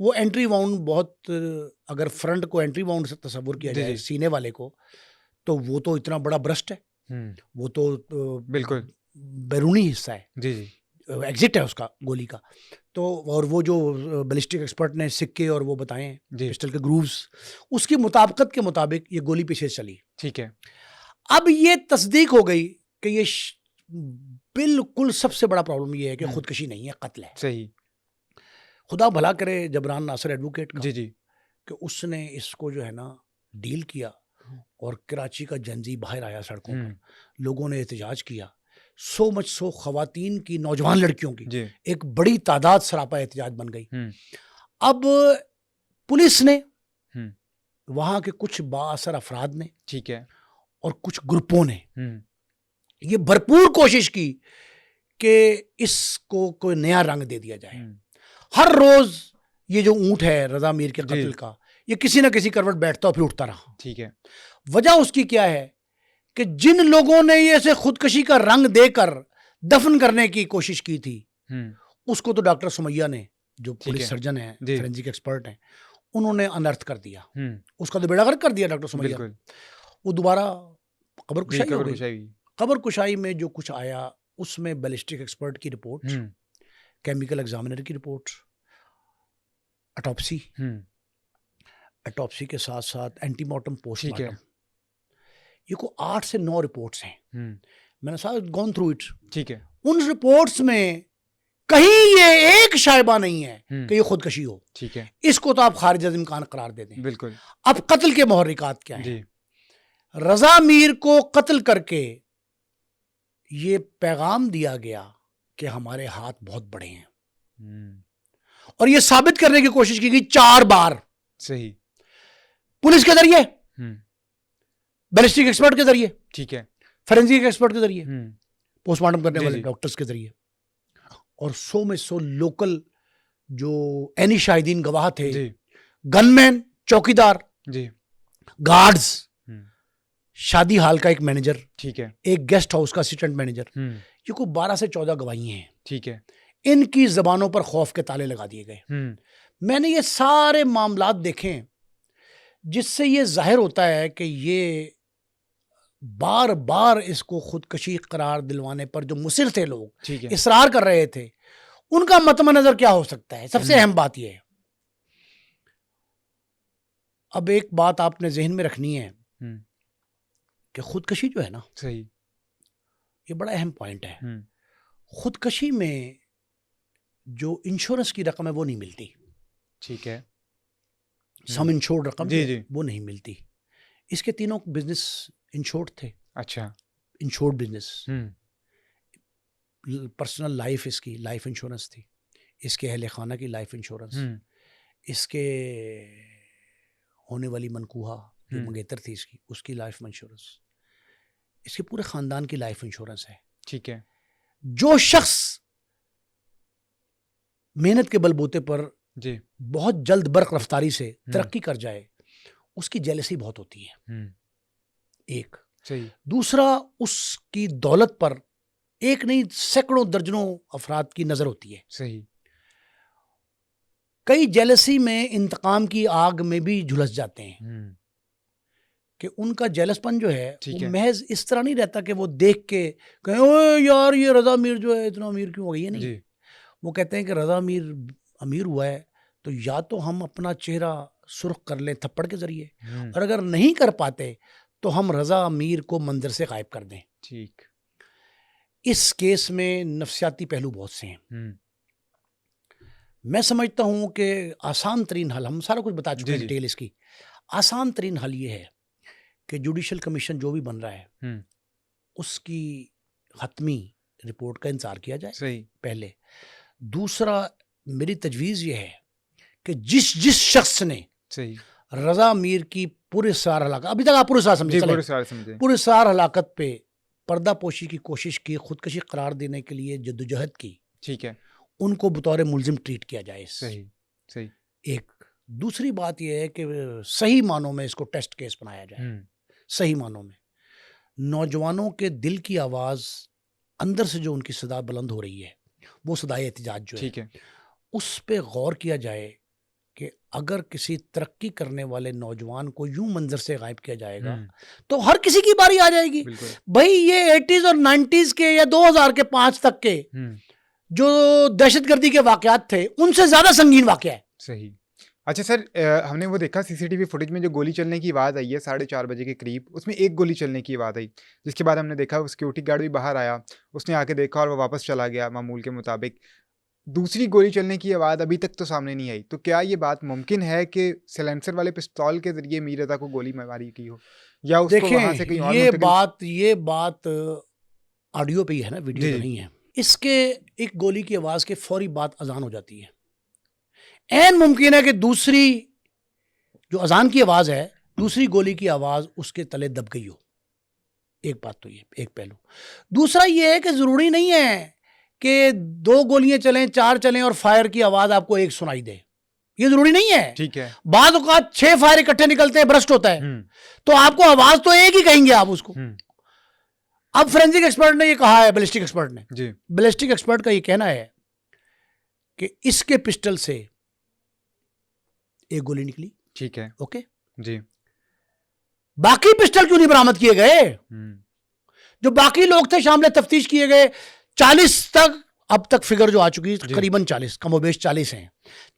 وہ entry wound بہت، اگر فرنٹ کو اینٹری واؤنڈ سے تصور کیا جائے سینے والے کو، تو وہ تو اتنا بڑا برسٹ ہے، وہ تو بالکل بیرونی حصہ ہے، جی جی ایگزٹ ہے اس کا گولی کا. تو اور وہ جو بیلسٹک ایکسپرٹ نے سکے اور وہ بتائے ہیں پسٹل کے گرووز، اس کی مطابقت کے مطابق یہ گولی پیچھے چلی. ٹھیک ہے. اب یہ تصدیق ہو گئی کہ یہ بالکل سب سے بڑا پرابلم یہ ہے کہ خودکشی نہیں ہے، قتل ہے. صحیح. خدا بھلا کرے جبران ناصر ایڈوکیٹ کا، جی جی کہ اس نے اس کو جو ہے نا ڈیل کیا، اور کراچی کا جنزی باہر آیا سڑکوں پر، لوگوں نے احتجاج کیا، سو مچ سو خواتین کی، نوجوان لڑکیوں کی ایک بڑی تعداد سراپا احتجاج بن گئی. اب پولیس نے، وہاں کے کچھ بااثر افراد نے، ٹھیک ہے، اور کچھ گروپوں نے یہ بھرپور کوشش کی کہ اس کو کوئی نیا رنگ دے دیا جائے. ہر روز یہ جو اونٹ ہے رضا میر کے قتل کا، یہ کسی نہ کسی کروٹ بیٹھتا اور پھر اٹھتا رہا. ٹھیک ہے. وجہ اس کی کیا ہے کہ جن لوگوں نے یہ اسے خودکشی کا رنگ دے کر دفن کرنے کی کوشش کی تھی، اس کو تو ڈاکٹر سمیہ نے، جو پولیس سرجن ہیں، فورینسک ایکسپرٹ ہیں، انہوں نے انرتھ کر دیا. اس کا تو بیڑا غرق کر دیا ڈاکٹر سمیہ. وہ دوبارہ قبر کشائی ہو گئی. قبر کشائی میں جو کچھ آیا اس میں بیلسٹک ایکسپرٹ کی رپورٹ، کیمیکل ایگزامینر کی رپورٹ، اٹاپسی کے ساتھ ساتھ اینٹی مارٹم پوسٹ مارٹم، یہ کو 8 سے 9 رپورٹس ہیں. میں نے ساتھ گون تھرو اٹ. ٹھیک ہے. ان رپورٹس میں کہیں یہ ایک شائبہ نہیں ہے کہ یہ خودکشی ہو. ٹھیک ہے. اس کو تو آپ خارج از امکان قرار دے دیں. بالکل. اب قتل کے محرکات کیا ہیں؟ رضا میر کو قتل کر کے یہ پیغام دیا گیا کہ ہمارے ہاتھ بہت بڑے ہیں، اور یہ ثابت کرنے کی کوشش کی گئی 4 بار. صحیح. پولیس کے ذریعے، بیلسٹک ایکسپرٹ کے ذریعے، ٹھیک ہے، فورینسک ایکسپرٹ کے ذریعے، پوسٹ مارٹم کرنے والے ڈاکٹرز کے ذریعے، اور 100 میں 100 لوکل جو عینی شاہدین گواہ تھے، گن مین، چوکیدار، گارڈز، شادی ہال کا ایک مینیجر، ٹھیک ہے، ایک گیسٹ ہاؤس کا اسسٹنٹ مینیجر، یہ کو 12 سے 14 گواہی ہیں. ٹھیک ہے. ان کی زبانوں پر خوف کے تالے لگا دیے گئے. میں نے یہ سارے معاملات دیکھیں، جس سے یہ ظاہر ہوتا ہے کہ یہ بار بار اس کو خودکشی قرار دلوانے پر جو مصر تھے لوگ، اصرار کر رہے تھے، ان کا مطمع نظر کیا ہو سکتا ہے. سب سے اہم بات یہ ہے، اب ایک بات آپ نے ذہن میں رکھنی ہے کہ خودکشی جو ہے نا، صحیح، یہ بڑا اہم پوائنٹ ہے. خودکشی میں جو انشورنس کی رقم ہے وہ نہیں ملتی. ٹھیک ہے. سم انشورڈ رقم وہ نہیں ملتی. اس کے تینوں بزنس انشورڈ تھے. اچھا. انشورڈ بزنس، پرسنل لائف، اس کی لائف انشورنس تھی، اس کے اہل خانہ کی لائف انشورنس، اس کے ہونے والی منکوہا جو منگیتر تھی اس کی لائف انشورنس، اس کے پورے خاندان کی لائف انشورنس ہے. ٹھیک ہے. جو شخص محنت کے بل بوتے پر بہت جلد برق رفتاری سے ترقی کر جائے، اس کی جیلسی بہت ہوتی ہے. ایک. دوسرا، اس کی دولت پر ایک نہیں سینکڑوں درجنوں افراد کی نظر ہوتی ہے. صحیح. کئی جیلسی میں انتقام کی آگ میں بھی جھلس جاتے ہیں کہ ان کا جیلس پن جو ہے وہ محض اس طرح نہیں رہتا کہ وہ دیکھ کے کہیں اوے یار یہ رضا میر جو ہے اتنا امیر کیوں ہو گئی ہے. نہیں، وہ کہتے ہیں کہ رضا میر امیر ہوا ہے تو یا تو ہم اپنا چہرہ سرخ کر لیں تھپڑ کے ذریعے، اور اگر نہیں کر پاتے تو ہم رضا میر کو منظر سے غائب کر دیں. ٹھیک. اس کیس میں نفسیاتی پہلو بہت سے ہیں. میں سمجھتا ہوں کہ آسان ترین حل، ہم سارا کچھ بتا چکے ہیں ڈیٹیل اس کی، آسان ترین حل یہ ہے کہ جوڈیشل کمیشن جو بھی بن رہا ہے اس کی حتمی رپورٹ کا انتظار کیا جائے. صحیح. پہلے. دوسرا، میری تجویز یہ ہے کہ جس شخص نے رضا میر کی پورے سار ہلاکت، ابھی تک آپ پورے سار سمجھے، پورے سار ہلاکت پہ پردہ پوشی کی کوشش کی، خودکشی قرار دینے کے لیے جدوجہد کی، ٹھیک ہے، ان کو بطور ملزم ٹریٹ کیا جائے. صحیح. صحیح. ایک. دوسری بات یہ ہے کہ صحیح معنوں میں اس کو ٹیسٹ کیس بنایا جائے. صحیح معنوں میں نوجوانوں کے دل کی آواز اندر سے جو ان کی صدا بلند ہو رہی ہے، وہ صدائے احتجاج جو ہے، اس پہ غور کیا جائے کہ اگر کسی ترقی کرنے والے نوجوان کو یوں منظر سے غائب کیا جائے گا تو ہر کسی کی باری آ جائے گی. بھائی یہ 80s اور 90s کے یا 2005 تک کے جو دہشت گردی کے واقعات تھے ان سے زیادہ سنگین واقعہ ہے. صحیح. اچھا سر، ہم نے وہ دیکھا CCTV فوٹیج میں جو گولی چلنے کی آواز آئی ہے 4:30 بجے کے قریب، اس میں ایک گولی چلنے کی آواز آئی، جس کے بعد ہم نے دیکھا وہ سیکورٹی گارڈ بھی باہر آیا، اس نے آ کے دیکھا اور وہ واپس چلا گیا معمول کے مطابق. دوسری گولی چلنے کی آواز ابھی تک تو سامنے نہیں آئی. تو کیا یہ بات ممکن ہے کہ سیلنسر والے پستول کے ذریعے میر رضا کو گولی ماری کی ہو، یا اس کو وہاں سے کہیں اور دیکھیں یہ بات آڈیو پہ ہی ہے نا، ویڈیو پہ نہیں ہے. اس کے ایک گولی کی آواز کے فوری بعد اذان ہو جاتی ہے. این ممکن ہے کہ دوسری جو اذان کی آواز ہے، دوسری گولی کی آواز اس کے تلے دب گئی ہو. ایک بات تو یہ ایک پہلو. دوسرا یہ ہے کہ ضروری نہیں ہے کہ 2 گولیاں چلیں 4 چلیں اور فائر کی آواز آپ کو ایک سنائی دے. یہ ضروری نہیں ہے. ٹھیک ہے. بعض اوقات 6 فائر اکٹھے نکلتے ہیں، برسٹ ہوتا ہے، تو آپ کو آواز تو ایک ہی کہیں گے آپ اس کو. اب فورینسک ایکسپرٹ نے یہ کہا ہے، بیلسٹک ایکسپرٹ نے، بیلسٹک ایکسپرٹ کا یہ کہنا ہے کہ اس کے پسٹل سے ایک گولی نکلی. ٹھیک ہے. اوکے جی. باقی پسٹل کیوں نہیں برآمد کیے گئے؟ جو باقی لوگ تھے شامل تفتیش کیے گئے 40 تک، اب تک فگر جو آ چکی ہے قریباً 40، کم و بیش 40 ہیں.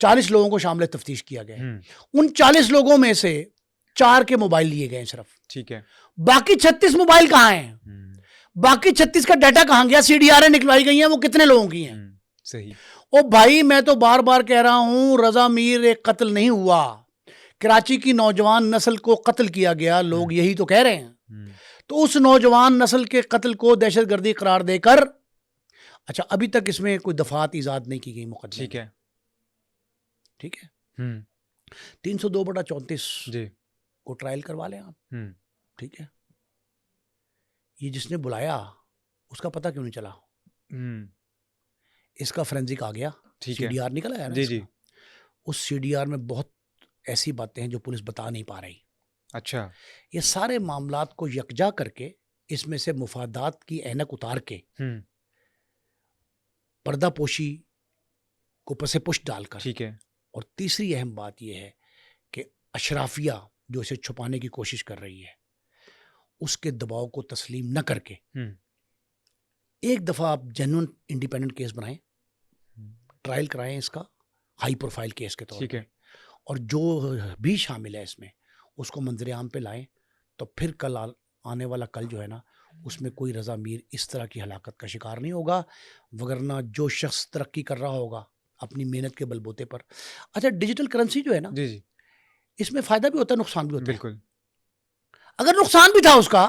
40 لوگوں کو شامل تفتیش کیا گیا. ان 40 لوگوں میں سے 4 کے موبائل لیے گئے صرف. ٹھیک ہے. باقی 36 موبائل کہاں ہیں؟ باقی 36 کا ڈیٹا کہاں گیا؟ CDRیں نکلوائی گئی ہیں، وہ کتنے لوگوں کی ہیں؟ صحیح. او بھائی میں تو بار بار کہہ رہا ہوں، رضا میر ایک قتل نہیں ہوا، کراچی کی نوجوان نسل کو قتل کیا گیا. لوگ یہی تو کہہ رہے ہیں. تو اس نوجوان نسل کے قتل کو دہشت گردی قرار دے کر، اچھا ابھی تک اس میں کوئی دفعات ایجاد نہیں کی گئی مقدمے. ٹھیک ہے. ٹھیک ہے. 302/34 جی کو ٹرائل کروا لیں آپ. ٹھیک ہے. یہ جس نے بلایا اس کا پتہ کیوں نہیں چلا؟ اس کا فورینسک آ گیا، CDR نکل آیا. جی. اس CDR میں بہت ایسی باتیں ہیں جو پولیس بتا نہیں پا رہی. اچھا. یہ سارے معاملات کو یکجا کر کے اس میں سے مفادات کی اینک اتار کے پردہ پوشی کو پس پشت ڈال کر. ٹھیک ہے. اور تیسری اہم بات یہ ہے کہ اشرافیہ جو اسے چھپانے کی کوشش کر رہی ہے، اس کے دباؤ کو تسلیم نہ کر کے ایک دفعہ آپ جینوئن انڈیپینڈنٹ کیس بنائیں، ٹرائل کرائیں اس کا ہائی پروفائل کیس کے طور پہ، اور جو بھی شامل ہے اس میں اس کو منظر عام پہ لائیں. تو پھر کل آنے والا کل جو ہے نا، اس میں کوئی رضا میر اس طرح کی ہلاکت کا شکار نہیں ہوگا. وگرنہ جو شخص ترقی کر رہا ہوگا اپنی محنت کے بل بوتے پر. اچھا ڈیجیٹل کرنسی جو ہے نا، جی اس میں فائدہ بھی ہوتا ہے، نقصان بھی ہوتا ہے. بالکل. اگر نقصان بھی تھا اس کا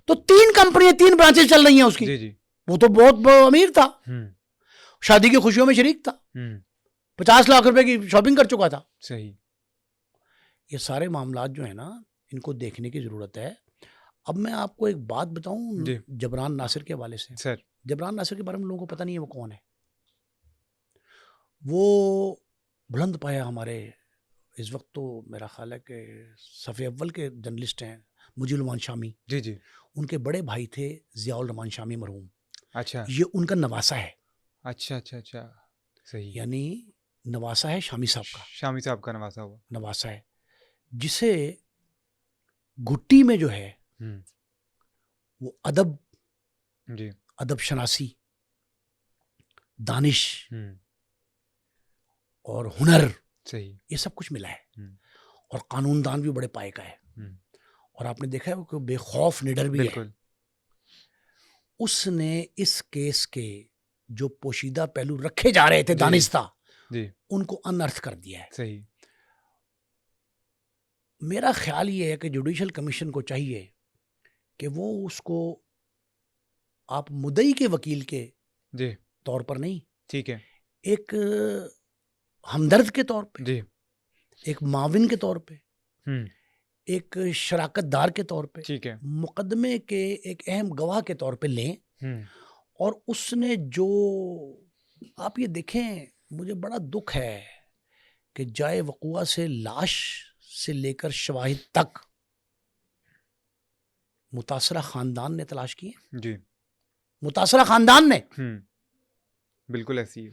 تو 3 کمپنیاں 3 برانچیں چل رہی ہیں اس کی. وہ تو بہت امیر تھا، شادی کی خوشیوں میں شریک تھا، 50 لاکھ روپے کی شاپنگ کر چکا تھا. صحیح. یہ سارے معاملات جو ہیں نا، ان کو دیکھنے کی ضرورت ہے. اب میں آپ کو ایک بات بتاؤں جبران ناصر کے حوالے سے. سر جبران ناصر کے بارے میں لوگوں کو پتہ نہیں ہے وہ کون ہے. وہ بلند پایا ہمارے اس وقت تو میرا خیال ہے کہ صفحے اول کے جرنلسٹ ہیں، مجیب الرحمان شامی. جی. ان کے بڑے بھائی تھے ضیاء الرحمان شامی مرحوم. اچھا. یہ ان کا نواسا ہے. اچھا. صحیح. یعنی نواسا ہے شامی صاحب کا. شامی صاحب کا نواسا ہوا. نواسا ہے جسے گھٹی میں جو ہے وہ ادب، ادب شناسی، دانش اور ہنر، صحیح، یہ سب کچھ ملا ہے. اور قانون دان بھی بڑے پائے کا ہے. اور آپ نے دیکھا ہے کہ بے خوف نڈر بھی ہے. اس نے اس کیس کے جو پوشیدہ پہلو رکھے جا رہے تھے دانستہ، ان کو انرتھ کر دیا ہے. صحیح. میرا خیال یہ ہے کہ جوڈیشل کمیشن کو چاہیے کہ وہ اس کو آپ مدعی کے وکیل کے طور پر نہیں، ٹھیک ہے، ایک ہمدرد کے طور پہ، ایک معاون کے طور پہ، ایک شراکت دار کے طور پہ، ٹھیک ہے، مقدمے کے ایک اہم گواہ کے طور پہ لیں. اور اس نے جو آپ یہ دیکھیں، مجھے بڑا دکھ ہے کہ جائے وقوع سے لاش سے لے کر شواہد تک متاثرہ خاندان نے تلاش کیے. جی، متاثرہ خاندان نے. بالکل ایسی ہے.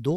2,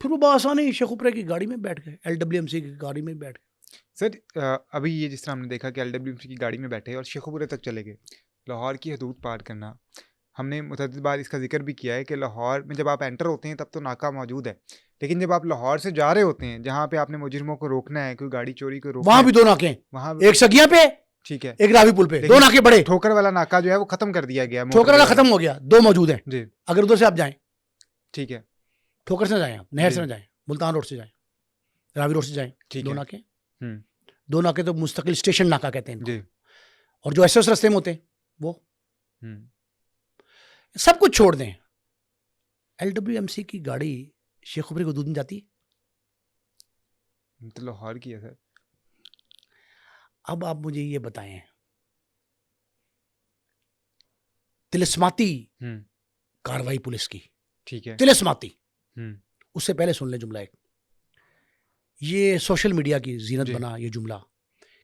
پھر وہ بآسانی شیخ اوپرے کی گاڑی میں بیٹھ گئے, LWMC کی گاڑی میں بیٹھ گئے. سر ابھی یہ جس طرح ہم نے دیکھا کہ LWMC کی گاڑی میں بیٹھے اور شیخ اوپرے تک چلے گئے, لاہور کی حدود پار کرنا, ہم نے متعدد بار اس کا ذکر بھی کیا ہے کہ لاہور میں جب آپ انٹر ہوتے ہیں تب تو ناکہ موجود ہے, لیکن جب آپ لاہور سے جا رہے ہوتے ہیں جہاں پہ آپ نے مجرموں کو روکنا ہے, کوئی گاڑی چوری کو روکنا ہے, وہاں بھی 2 ناکے ہیں, وہاں ایک سگیاں پہ, ٹھیک ہے, ایک راوی پل پہ, 2 ناکے بڑے. ٹھوکر والا ناکہ جو ہے وہ ختم کر دیا گیا, ٹھوکر والا ختم ہو گیا, 2 موجود ہیں جی, اگر ادھر سے آپ جائیں, ٹھیک ہے, ٹھوکر سے جائیں, آپ نہر سے نہ جائیں, ملتان روڈ سے جائیں, راوی روڈ سے جائیں, 2 ناکے. 2 ناکے تو مستقل اسٹیشن ناکہ کہتے ہیں جی, اور جو ایس رستے میں ہوتے ہیں وہ سب کچھ چھوڑ دیں. LWMC کی گاڑی شیخ اوپرے کو دودھ میں جاتی ہے, تو لاہور کی ہے سر. اب آپ مجھے یہ بتائیں, تلسماتی کاروائی پولیس کی, ٹھیک ہے, تلسماتی, اس سے پہلے سن لیں جملہ ایک, یہ سوشل میڈیا کی زینت بنا یہ جملہ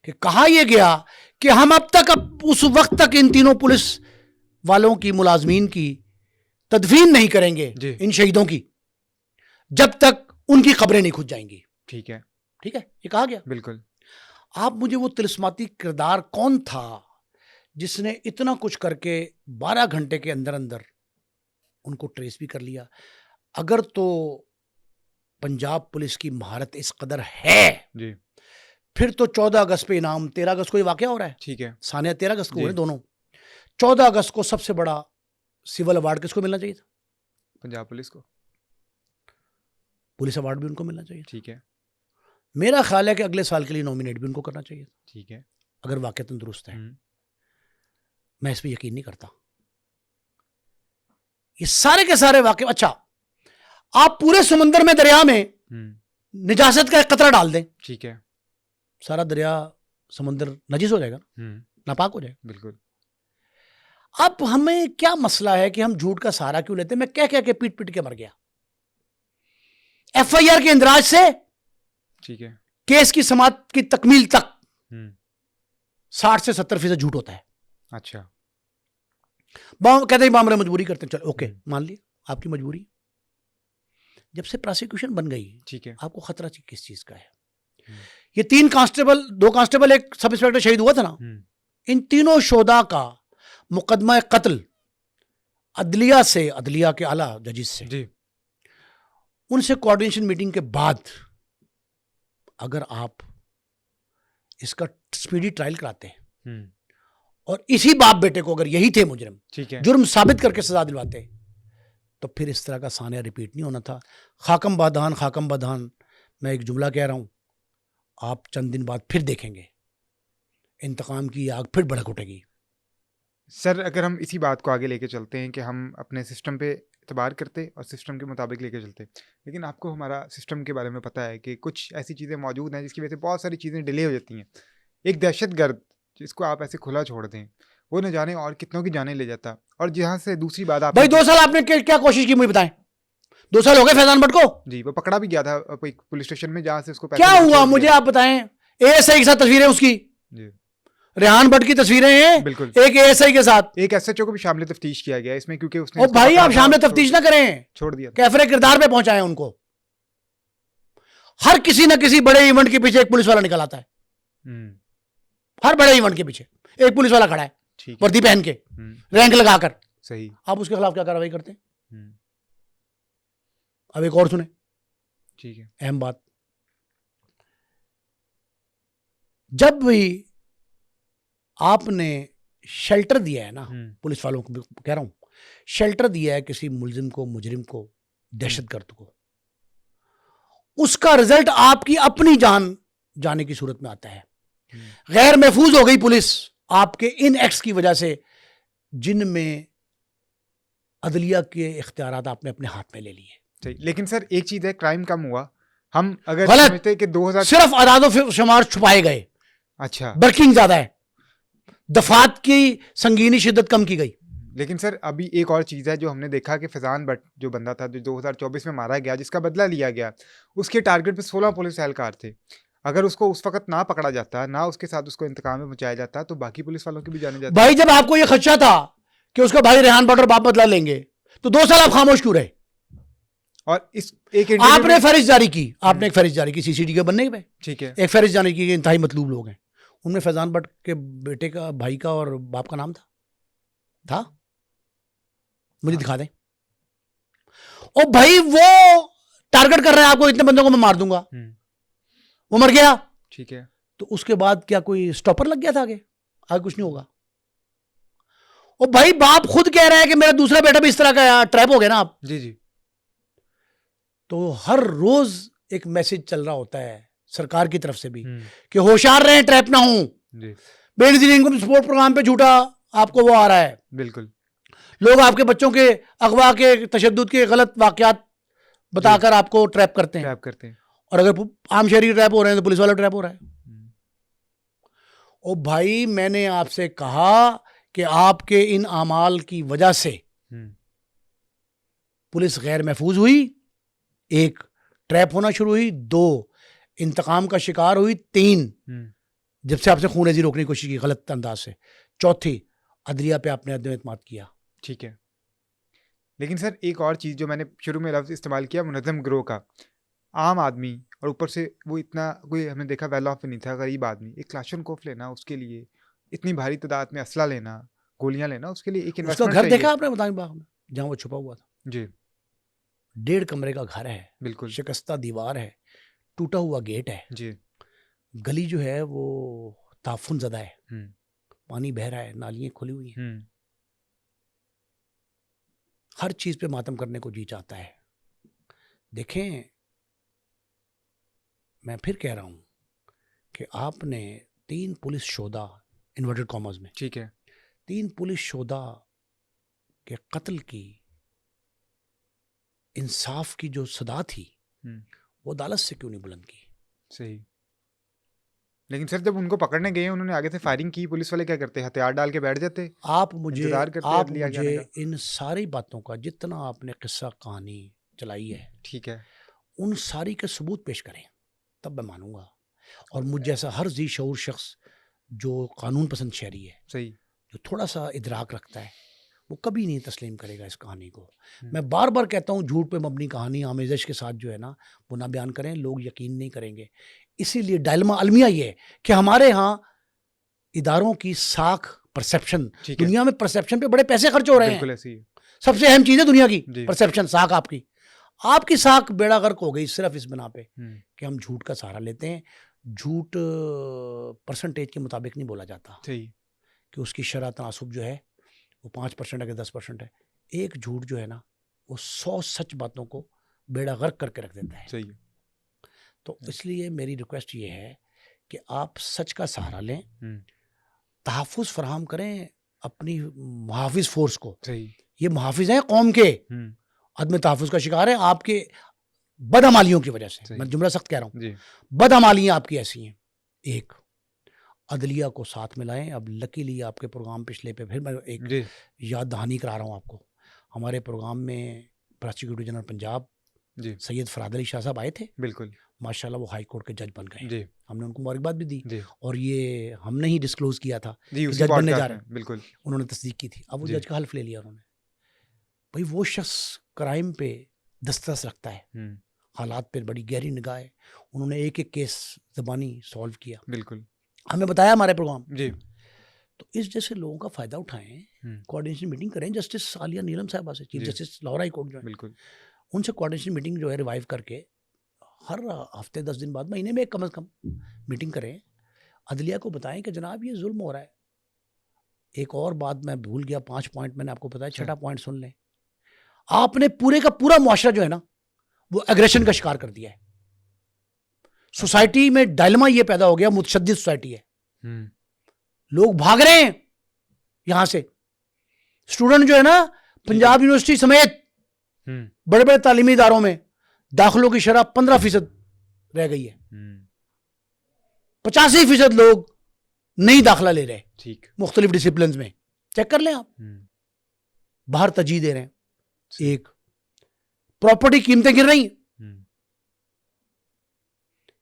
کہ کہا یہ گیا کہ ہم اب تک اس وقت تک ان تینوں پولیس والوں کی ملازمین کی تدفین نہیں کریں گے, ان شہیدوں کی, جب تک ان کی قبریں نہیں کھد جائیں گی. ٹھیک ہے, ٹھیک ہے, یہ کہا گیا. بالکل. آپ مجھے وہ تلسماتی کردار کون تھا جس نے اتنا کچھ کر کے 12 گھنٹے کے اندر اندر ان کو ٹریس بھی کر لیا. اگر تو پنجاب پولیس کی مہارت اس قدر ہے جی, پھر تو 14 اگست پہ انعام, 13 اگست کو یہ واقعہ ہو رہا ہے, ٹھیک ہے, ثانیہ 13 اگست کو ہوئے دونوں. 14 اگست کو سب سے بڑا سول ایوارڈ کس کو ملنا چاہیے تھا؟ پنجاب پولیس کو. پولیس ایوارڈ بھی ان کو ملنا چاہیے. ٹھیک ہے, میرا خیال ہے کہ اگلے سال کے لیے نومینیٹ بھی ان کو کرنا چاہیے. ٹھیک ہے, اگر واقعتاً درست ہے. میں اس پہ یقین نہیں کرتا. یہ سارے کے سارے واقع, اچھا آپ پورے سمندر میں, دریا میں نجاست کا ایک قطرہ ڈال دیں, ٹھیک ہے, سارا دریا سمندر نجس ہو جائے گا, ناپاک ہو جائے گا. بالکل. اب ہمیں کیا مسئلہ ہے کہ ہم جھوٹ کا سہارا کیوں لیتے ہیں؟ میں کہہ کے پیٹ پیٹ کے مر گیا. FIR کے اندراج سے ٹھیک ہے, کیس کی سماعت کی تکمیل تک 60 سے 70% جھوٹ ہوتا ہے. اچھا, کہتے ہیں معاملہ مجبوری کرتے ہیں, چلو اوکے مان لیے آپ کی مجبوری. جب سے پراسیکیوشن بن گئی, ٹھیک ہے, آپ کو خطرہ کس چیز کا ہے؟ یہ 3 کانسٹیبل, 2 کانسٹیبل, ایک سب انسپیکٹر شہید ہوا تھا نا, ان تینوں شہداء کا مقدمہ قتل عدلیہ سے, عدلیہ کے اعلیٰ ججز سے, جی, ان سے کوارڈینیشن میٹنگ کے بعد اگر آپ اس کا سپیڈی ٹرائل کراتے ہیں اور اسی باپ بیٹے کو اگر یہی تھے مجرم, ٹھیک ہے, جرم ثابت کر کے سزا دلواتے, تو پھر اس طرح کا سانیہ ریپیٹ نہیں ہونا تھا. خاکم بادان, خاکم بادان, میں ایک جملہ کہہ رہا ہوں, آپ چند دن بعد پھر دیکھیں گے انتقام کی آگ پھر بھڑک اٹھے گی. سر اگر ہم اسی بات کو آگے لے کے چلتے ہیں کہ ہم اپنے سسٹم پہ اعتبار کرتے اور سسٹم کے مطابق لے کے چلتے, لیکن آپ کو ہمارا سسٹم کے بارے میں پتہ ہے کہ کچھ ایسی چیزیں موجود ہیں جس کی وجہ سے بہت ساری چیزیں ڈیلے ہو جاتی ہیں. ایک دہشت گرد جس کو آپ ایسے کھلا چھوڑ دیں, وہ نہ جانے اور کتنوں کی جانیں لے جاتا. اور جہاں سے دوسری بات, آپ بھائی 2 سال آپ نے کیا کوشش کی مجھے بتائیں؟ 2 سال ہو گئے فیضان بٹ کو. جی, وہ پکڑا بھی گیا تھا پولیس اسٹیشن میں, جہاں سے اس کو کیا ہوا مجھے آپ بتائیں. ASI کے ساتھ تصویریں اس کی, ریحان بٹ کی تصویریں ہیں, بالکل, ایک ASI کے ساتھ, ایک SHO کو بھی شامل تفتیش کیا گیا اس میں, کیونکہ اس نے بھائی آپ شامل تفتیش نہ کریں, چھوڑ دیا, کیفر کردار پہ پہنچائیں ان کو. ہر کسی نہ کسی بڑے ایونٹ کے پیچھے ایک پولیس والا نکل آتا ہے. ہر بڑے ایونٹ کے پیچھے ایک پولیس والا کھڑا ہے وردی پہن کے, رینک لگا کر. صحیح, آپ اس کے خلاف کیا کارروائی کرتے ہیں؟ اب ایک اور سنیں, ٹھیک ہے, اہم بات. جب بھی آپ نے شیلٹر دیا ہے نا پولیس والوں کو, کہہ رہا ہوں شیلٹر دیا ہے کسی ملزم کو, مجرم کو, دہشت گرد کو, اس کا رزلٹ آپ کی اپنی جان جانے کی صورت میں آتا ہے. غیر محفوظ ہو گئی پولیس آپ کے ان ایکٹس کی وجہ سے, جن میں عدلیہ کے اختیارات آپ نے اپنے ہاتھ میں لے لیے. لیکن سر ایک چیز ہے, کرائم کم ہوا. ہم اگر سمجھتے کہ 2000 صرف اعداد و شمار چھپائے گئے, اچھا برکنگ زیادہ ہے, دفعات کی سنگینی شدت کم کی گئی. لیکن سر ابھی ایک اور چیز ہے جو ہم نے دیکھا کہ فیضان بٹ جو بندہ تھا جو 2024 میں مارا گیا, جس کا بدلہ لیا گیا, اس کے ٹارگٹ پہ 16 پولیس اہلکار تھے. اگر اس کو اس وقت نہ پکڑا جاتا, نہ اس کے ساتھ اس کو انتقام میں پہنچایا جاتا, تو باقی پولیس والوں کی بھی جانے جاتی. بھائی جب آپ کو یہ خدشہ تھا کہ اس کا بھائی ریحان بٹ اور باپ بدلہ لیں گے, تو 2 سال آپ خاموش کیوں رہے؟ اور اس ایک آپ نے فہرست جاری کی، آپ نے ایک فہرست جاری کی CCTV کے بننے پہ، ٹھیک ہے، ایک فہرست جاری کی کہ انتہائی مطلوب لوگ ہیں، ان میں فیضان بٹ کے بیٹے کا، بھائی کا اور باپ کا نام تھا، مجھے دکھا دیں. او بھائی وہ ٹارگٹ کر رہے ہیں آپ کو، اتنے بندوں کو میں مار دوں گا، وہ مر گیا، ٹھیک ہے، تو اس کے بعد کیا کوئی سٹاپر لگ گیا تھا آگے کچھ نہیں ہوگا. او بھائی باپ خود کہہ رہا ہے کہ میرا دوسرا بیٹا بھی اس طرح کا ٹریپ ہو گیا نا آپ. جی تو ہر روز ایک میسج چل رہا ہوتا ہے سرکار کی طرف سے بھی کہ ہوشیار رہیں، ٹریپ نہ ہوں. بے نظیر انکم سپورٹ پروگرام پہ جھوٹا آپ کو وہ آ رہا ہے، بالکل، لوگ آپ کے بچوں کے اغوا کے، تشدد کے غلط واقعات بتا کر آپ کو ٹریپ کرتے ہیں، اور اگر عام شہری ٹریپ ہو رہے ہیں تو پولیس والا ٹریپ ہو رہا ہے. او بھائی میں نے آپ سے کہا کہ آپ کے ان اعمال کی وجہ سے پولیس غیر محفوظ ہوئی، ایک ٹریپ ہونا شروع ہوئی، 2 انتقام کا شکار ہوئی، 3 جب سے آپ سے خون ریزی روکنے کی کوشش کی غلط انداز سے، 4 عدلیہ پہ آپ نے عدم اعتماد کیا. ٹھیک ہے. لیکن سر ایک اور چیز جو میں نے شروع میں لفظ استعمال کیا منظم گروہ کا، عام آدمی، اور اوپر سے وہ اتنا کوئی ہم نے دیکھا ویل آف نہیں تھا، غریب آدمی، ایک کلاشنکوف لینا اس کے لیے اتنی بھاری تعداد میں اسلحہ لینا، گولیاں لینا، اس کے لیے ایک اس کا انویسٹمنٹ گھر چاہیے. دیکھا آپ نے بتائیں باغ میں جہاں وہ چھپا ہوا تھا، جی 1.5 کمرے کا گھر ہے، بالکل، شکستہ دیوار ہے، ٹوٹا ہوا گیٹ ہے، جی گلی جو ہے وہ تعفن زدہ ہے، پانی بہہ رہا ہے، نالیاں کھلی ہوئی ہیں، ہر چیز پہ ماتم کرنے کو جی چاہتا ہے. دیکھیں میں پھر کہہ رہا ہوں کہ آپ نے 3 پولیس شہدا انورٹڈ کامرز میں، ٹھیک ہے، 3 پولیس شہدا کے قتل کی انصاف کی جو صدا تھی وہ عدالت سے کیوں نہیں بلند کی؟ صحیح. لیکن سر جب ان کو پکڑنے گئے انہوں نے آگے سے فائرنگ کی، پولیس والے کیا کرتے؟ ہتھیار ڈال کے بیٹھ جاتے، آپ مجھے عدلیہ ان ساری باتوں کا جتنا آپ نے قصہ کہانی چلائی ہے، ٹھیک ہے، ان ساری کے ثبوت پیش کریں تب میں مانوں گا. اور مجھ جیسا ہر ذی شعور شخص جو قانون پسند شہری ہے، صحیح، جو تھوڑا سا ادراک رکھتا ہے، وہ کبھی نہیں تسلیم کرے گا اس کہانی کو. میں بار بار کہتا ہوں جھوٹ پہ مبنی کہانی آمیزش کے ساتھ جو ہے نا وہ نہ بیان کریں، لوگ یقین نہیں کریں گے. اسی لیے ڈائلما المیہ یہ ہے کہ ہمارے ہاں اداروں کی ساکھ پرسیپشن، دنیا میں پرسیپشن پہ بڑے پیسے خرچ ہو رہے ہیں، سب سے اہم چیز ہے دنیا کی پرسیپشن، ساکھ. آپ کی ساکھ بیڑا غرق ہو گئی صرف اس بنا پہ کہ ہم جھوٹ کا سہارا لیتے ہیں. جھوٹ پرسنٹیج کے مطابق نہیں بولا جاتا کہ اس کی شرح تناسب جو ہے وہ 5% ہے کہ 10% ہے. ایک جھوٹ جو ہے نا وہ 100 سچ باتوں کو بیڑا غرق کر کے رکھ دیتا ہے. تو اس لیے میری ریکویسٹ یہ ہے کہ آپ سچ کا سہارا لیں، تحفظ فراہم کریں اپنی محافظ فورس کو. یہ محافظ ہیں قوم کے، عدم تحفظ کا شکار ہے آپ کے بدعمالیوں کی وجہ سے. میں جملہ سخت کہہ رہا ہوں، بدعمالیاں آپ کی ایسی ہیں. ایک عدلیہ کو ساتھ ملائیں. اب لکیلی آپ کے پروگرام پچھلے پہ پھر میں ایک یاد دہانی کرا رہا ہوں آپ کو. ہمارے پروگرام میں پراسیکیوٹر جنرل پنجاب سید فراد علی شاہ صاحب آئے تھے، بالکل ماشاءاللہ وہ ہائی کورٹ کے جج بن گئے. ہم نے ان کو مبارکباد بھی دی، اور یہ ہم نے ہی ڈسکلوز کیا تھا کہ جج بننے جا رہے ہیں. بالکل انہوں نے تصدیق کی تھی. اب وہ جج کا حلف لے لیا انہوں نے. بھائی وہ شخص کرائم پہ دسترس رکھتا ہے، حالات پہ بڑی گہری نگاہ ہے. انہوں نے ایک ایک کیس زبانی سالو کیا، بالکل ہمیں بتایا ہمارے پروگرام. تو اس جیسے لوگوں کا فائدہ اٹھائیں، کوآرڈینیشن میٹنگ کریں. جسٹس عالیہ نیلم صاحبہ سے، chief justice Lahore high court جو ہے، بالکل ان سے کوآرڈینیشن میٹنگ جو ہے ریوائیو کر کے ہر ہفتے 10 دن بعد، مہینے میں ایک کم از کم میٹنگ کریں. عدلیہ کو بتائیں کہ جناب یہ ظلم ہو رہا ہے. ایک اور بات میں بھول گیا، 5 پوائنٹ میں نے آپ کو بتایا، 6واں پوائنٹ سن لیں. آپ نے پورے کا پورا معاشرہ جو ہے نا وہ ایگریشن کا شکار کر دیا ہے. سوسائٹی میں ڈائلما یہ پیدا ہو گیا، متشدد سوسائٹی ہے، لوگ بھاگ رہے ہیں یہاں سے. اسٹوڈنٹ جو ہے نا پنجاب یونیورسٹی سمیت بڑے بڑے تعلیمی اداروں میں داخلوں کی شرح 15% رہ گئی ہے. 85% لوگ نہیں داخلہ لے رہے مختلف ڈسپلنز میں. چیک کر لیں آپ، باہر ترجیح دے رہے ہیں. ایک پراپرٹی قیمتیں گر رہی ہیں،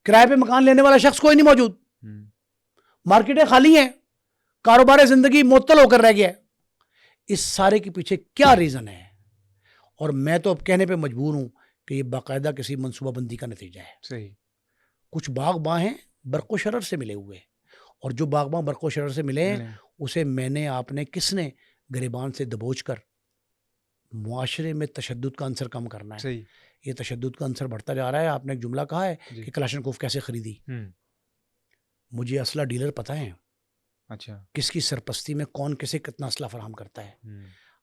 کرائے پہ مکان لینے والا شخص کوئی نہیں موجود، مارکیٹیں خالی ہیں، کاروبار زندگی معطل ہو کر رہ گیا ہے. اس سارے کے پیچھے کیا ریزن ہے؟ اور میں تو اب کہنے پہ مجبور ہوں کہ یہ باقاعدہ کسی منصوبہ بندی کا نتیجہ ہے. صحیح. کچھ باغباں ہیں برق و شرر سے ملے ہوئے, اور جو باغباں برق و شرر سے ملے ہیں اسے میں نے آپ نے کس نے گریبان سے دبوچ کر معاشرے میں تشدد کا عنصر کم کرنا ہے. صحیح. یہ تشدد کا عنصر بڑھتا جا رہا ہے. آپ نے ایک جملہ کہا ہے کہ کلاشنکوف کیسے خریدی. مجھے اسلحہ ڈیلر پتہ ہیں, اچھا, کس کی سرپرستی میں کون کسے کتنا اسلحہ فراہم کرتا ہے.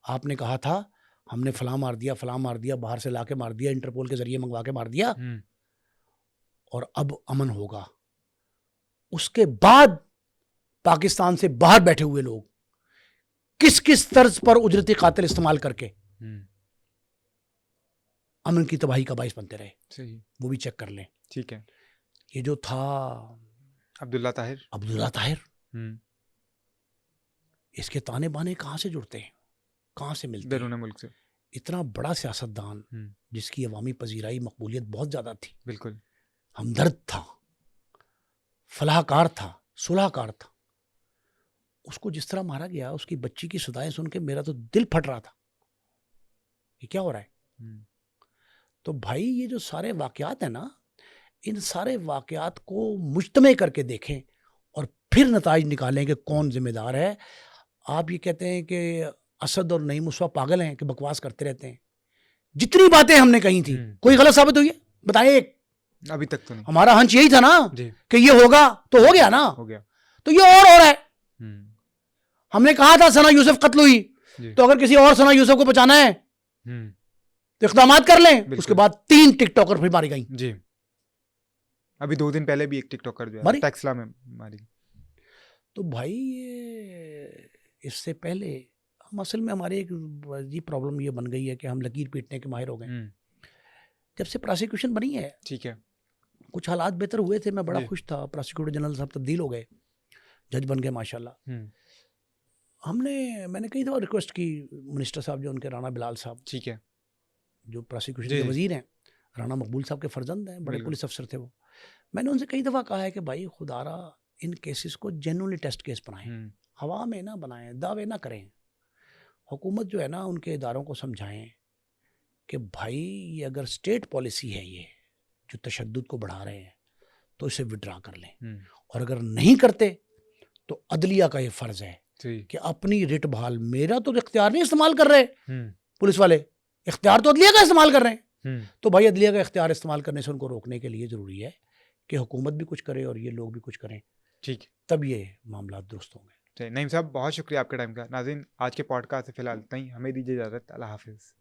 آپ نے کہا تھا ہم نے فلاں مار دیا, فلاں مار دیا, باہر سے لا کے مار دیا, انٹرپول کے ذریعے منگوا کے مار دیا, اور اب امن ہوگا. اس کے بعد پاکستان سے باہر بیٹھے ہوئے لوگ کس کس طرز پر اجرتی قاتل استعمال کر کے امن کی تباہی کا باعث بنتے رہے. صحیح. وہ بھی چیک کر لیں. ٹھیک ہے. یہ جو تھا عبداللہ طاہر, اس کے تانے بانے کہاں سے جڑتے ہیں, کہاں سے ملتے ہیں؟ بیرون ملک سے. اتنا بڑا سیاستدان جس کی عوامی پذیرائی مقبولیت بہت زیادہ تھی, بالکل ہمدرد تھا, فلاح کار تھا, صلح کار تھا, اس کو جس طرح مارا گیا, اس کی بچی کی صدائیں سن کے میرا تو دل پھٹ رہا تھا یہ کیا ہو رہا ہے. تو بھائی یہ جو سارے واقعات ہیں نا, ان سارے واقعات کو مجتمع کر کے دیکھیں اور پھر نتائج نکالیں کہ کون ذمہ دار ہے. آپ یہ کہتے ہیں کہ اسد اور نعیم اسوا پاگل ہیں کہ بکواس کرتے رہتے ہیں. جتنی باتیں ہم نے کہی تھی کوئی غلط ثابت ہوئی ہے بتائیں ایک؟ ابھی تک تو نہیں. ہمارا ہنچ یہی تھا نا کہ یہ ہوگا تو ہو گیا نا, ہو گیا. تو یہ اور ہو رہا ہے. ہم نے کہا تھا ثنا یوسف قتل ہوئی, تو اگر کسی اور ثنا یوسف کو بچانا ہے تو اقدامات کر لیں. اس کے بعد 3 ٹک ٹاکر پھر ماری گئیں. جی, ابھی 2 دن پہلے بھی ایک ٹک ٹاکر جو ہے ٹیکسلا میں ماری. تو بھائی اس سے پہلے ہم اصل میں ہماری ایک عجیب پرابلم یہ بن گئی ہے کہ ہم لکیر پیٹنے کے ماہر ہو گئے. جب سے پراسیکیوشن بنی ہے, ٹھیک ہے, کچھ حالات بہتر ہوئے تھے, میں بڑا خوش تھا. پراسیکیوٹر جنرل صاحب تبدیل ہو گئے, جج بن گئے ماشاءاللہ. میں نے کئی دفعہ ریکویسٹ کی منسٹر صاحب جو ان کے رانا بلال صاحب, ٹھیک ہے, جو پراسیکیوشن کے وزیر ہیں, رانا مقبول صاحب کے فرزند ہیں, بڑے پولیس افسر تھے وہ. میں نے ان سے کئی دفعہ کہا ہے کہ بھائی خدا را ان کیسز کو جینولی ٹیسٹ کیس بنائیں, ہوا میں نہ بنائیں, دعوے نہ کریں. حکومت جو ہے نا ان کے اداروں کو سمجھائیں کہ بھائی یہ اگر اسٹیٹ پالیسی ہے, یہ جو تشدد کو بڑھا رہے ہیں, تو اسے وڈرا کر لیں. اور اگر نہیں کرتے تو عدلیہ کا یہ فرض ہے کہ اپنی رٹ بحال, میرا تو اختیار نہیں استعمال کر رہے پولیس والے, اختیار تو عدلیہ کا استعمال کر رہے ہیں. تو بھائی عدلیہ کا اختیار استعمال کرنے سے ان کو روکنے کے لیے ضروری ہے کہ حکومت بھی کچھ کرے اور یہ لوگ بھی کچھ کریں. ٹھیک, تب یہ معاملات درست ہوں گے. نعیم صاحب بہت شکریہ آپ کے ٹائم کا. ناظرین آج کے پوڈ کاسٹ سے فی الحال اتنا ہی, ہمیں دیجیے اجازت. اللہ حافظ.